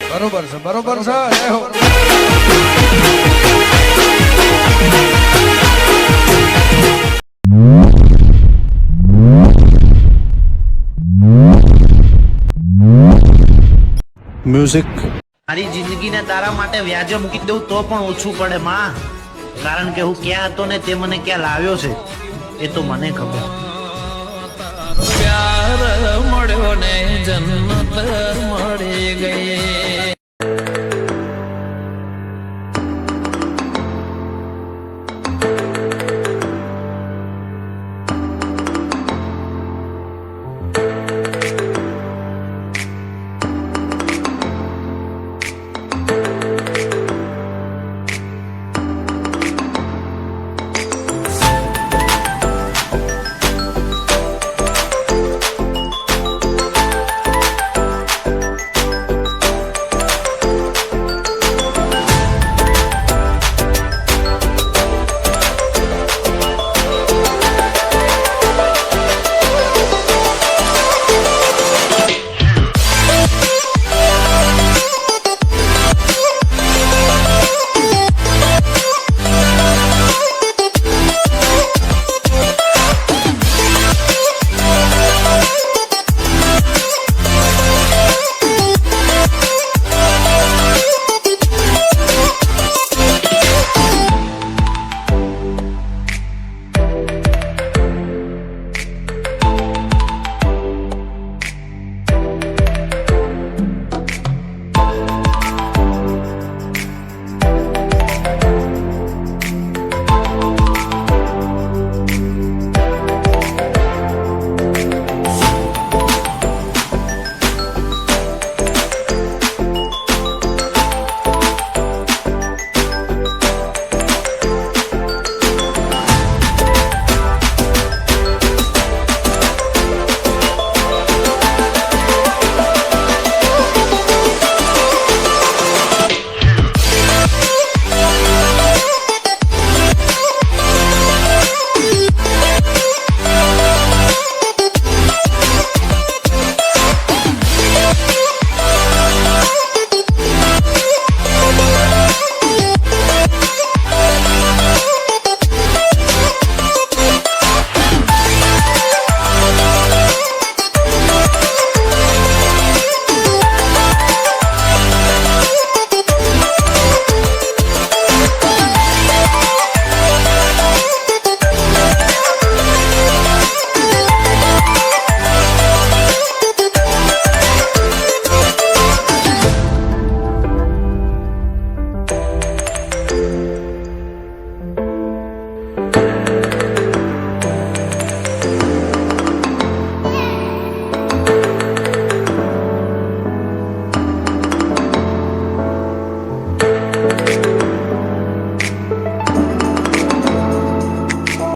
બરોબર છે બરોબર છે જય હો મ્યુઝિક મારી જિંદગીને તારા માટે વ્યાજે મૂકી દઉં તો પણ ઓછું પડે માં, કારણ કે હું ક્યાં હતો ને તે મને ક્યાં લાવ્યો છે એ તો મને ખબર. પ્યાર મળ્યો ને જન્નત મળી ગઈ.